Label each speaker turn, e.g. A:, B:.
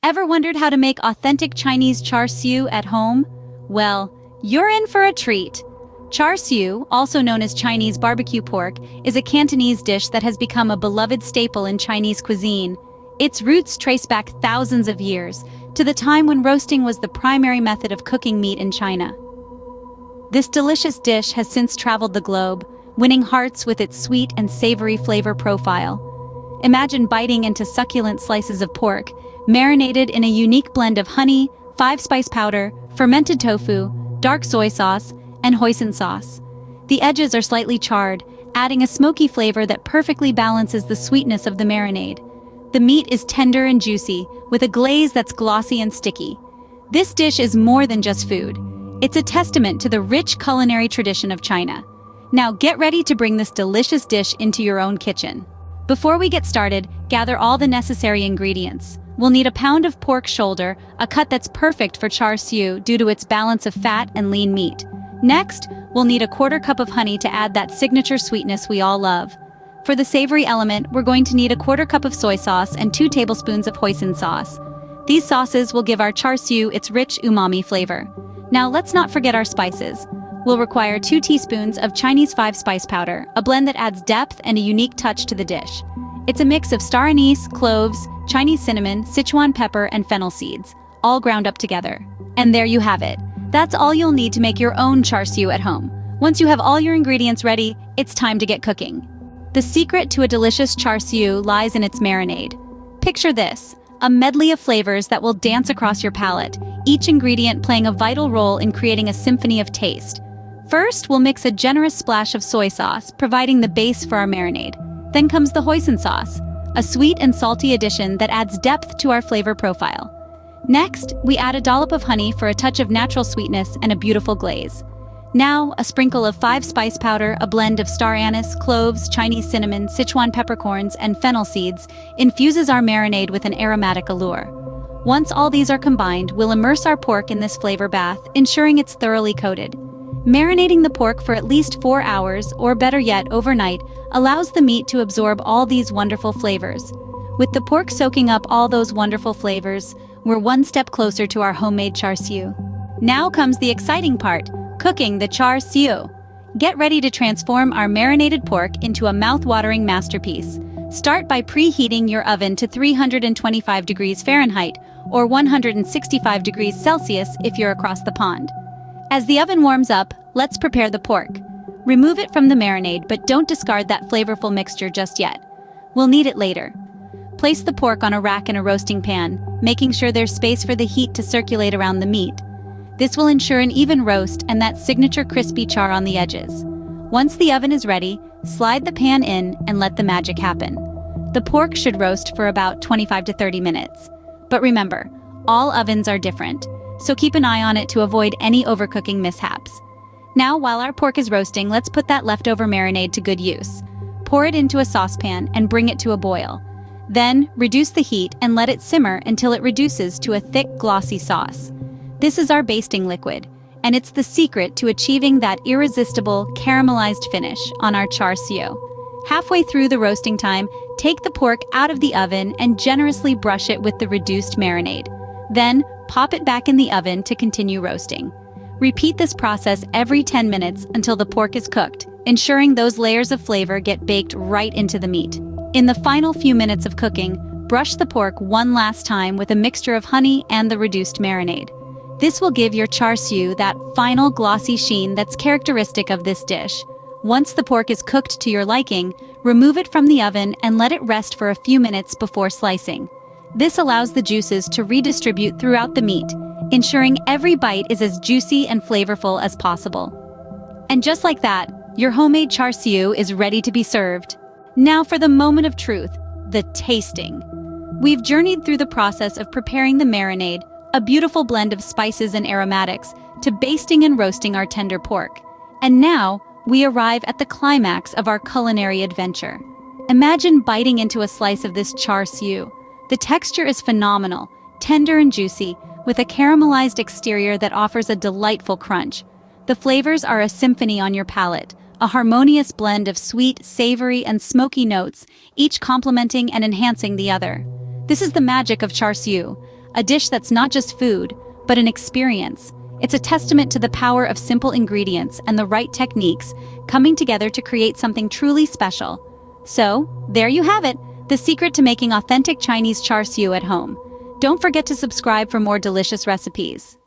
A: Ever wondered how to make authentic Chinese char siu at home? Well, you're in for a treat. Char siu, also known as Chinese barbecue pork, is a Cantonese dish that has become a beloved staple in Chinese cuisine. Its roots trace back thousands of years, to the time when roasting was the primary method of cooking meat in China. This delicious dish has since traveled the globe, winning hearts with its sweet and savory flavor profile. Imagine biting into succulent slices of pork, marinated in a unique blend of honey, 5-spice powder, fermented tofu, dark soy sauce, and hoisin sauce. The edges are slightly charred, adding a smoky flavor that perfectly balances the sweetness of the marinade. The meat is tender and juicy, with a glaze that's glossy and sticky. This dish is more than just food. It's a testament to the rich culinary tradition of China. Now get ready to bring this delicious dish into your own kitchen. Before we get started, gather all the necessary ingredients. We'll need a pound of pork shoulder, a cut that's perfect for char siu due to its balance of fat and lean meat. Next, we'll need a 1/4 cup of honey to add that signature sweetness we all love. For the savory element, we're going to need a 1/4 cup of soy sauce and 2 tablespoons of hoisin sauce. These sauces will give our char siu its rich umami flavor. Now let's not forget our spices. We'll require 2 teaspoons of Chinese 5-spice powder, a blend that adds depth and a unique touch to the dish. It's a mix of star anise, cloves, Chinese cinnamon, Sichuan pepper, and fennel seeds, all ground up together. And there you have it. That's all you'll need to make your own char siu at home. Once you have all your ingredients ready, it's time to get cooking. The secret to a delicious char siu lies in its marinade. Picture this, a medley of flavors that will dance across your palate, each ingredient playing a vital role in creating a symphony of taste. First, we'll mix a generous splash of soy sauce, providing the base for our marinade. Then comes the hoisin sauce, a sweet and salty addition that adds depth to our flavor profile. Next, we add a dollop of honey for a touch of natural sweetness and a beautiful glaze. Now, a sprinkle of 5-spice powder, a blend of star anise, cloves, Chinese cinnamon, Sichuan peppercorns, and fennel seeds infuses our marinade with an aromatic allure. Once all these are combined, we'll immerse our pork in this flavor bath, ensuring it's thoroughly coated. Marinating the pork for at least 4 hours, or better yet, overnight, allows the meat to absorb all these wonderful flavors. With the pork soaking up all those wonderful flavors, we're one step closer to our homemade char siu. Now comes the exciting part, cooking the char siu. Get ready to transform our marinated pork into a mouth-watering masterpiece. Start by preheating your oven to 325 degrees Fahrenheit, or 165 degrees Celsius if you're across the pond. As the oven warms up, let's prepare the pork. Remove it from the marinade, but don't discard that flavorful mixture just yet. We'll need it later. Place the pork on a rack in a roasting pan, making sure there's space for the heat to circulate around the meat. This will ensure an even roast and that signature crispy char on the edges. Once the oven is ready, slide the pan in and let the magic happen. The pork should roast for about 25 to 30 minutes. But remember, all ovens are different, so keep an eye on it to avoid any overcooking mishaps. Now, while our pork is roasting, let's put that leftover marinade to good use. Pour it into a saucepan and bring it to a boil. Then, reduce the heat and let it simmer until it reduces to a thick, glossy sauce. This is our basting liquid, and it's the secret to achieving that irresistible, caramelized finish on our char siu. Halfway through the roasting time, take the pork out of the oven and generously brush it with the reduced marinade. Then, pop it back in the oven to continue roasting. Repeat this process every 10 minutes until the pork is cooked, ensuring those layers of flavor get baked right into the meat. In the final few minutes of cooking, brush the pork one last time with a mixture of honey and the reduced marinade. This will give your char siu that final glossy sheen that's characteristic of this dish. Once the pork is cooked to your liking, remove it from the oven and let it rest for a few minutes before slicing. This allows the juices to redistribute throughout the meat, ensuring every bite is as juicy and flavorful as possible. And just like that, your homemade char siu is ready to be served. Now for the moment of truth, the tasting. We've journeyed through the process of preparing the marinade, a beautiful blend of spices and aromatics, to basting and roasting our tender pork. And now, we arrive at the climax of our culinary adventure. Imagine biting into a slice of this char siu. The texture is phenomenal, tender and juicy, with a caramelized exterior that offers a delightful crunch. The flavors are a symphony on your palate, a harmonious blend of sweet, savory, and smoky notes, each complementing and enhancing the other. This is the magic of char siu, a dish that's not just food, but an experience. It's a testament to the power of simple ingredients and the right techniques coming together to create something truly special. So, there you have it, the secret to making authentic Chinese char siu at home. Don't forget to subscribe for more delicious recipes.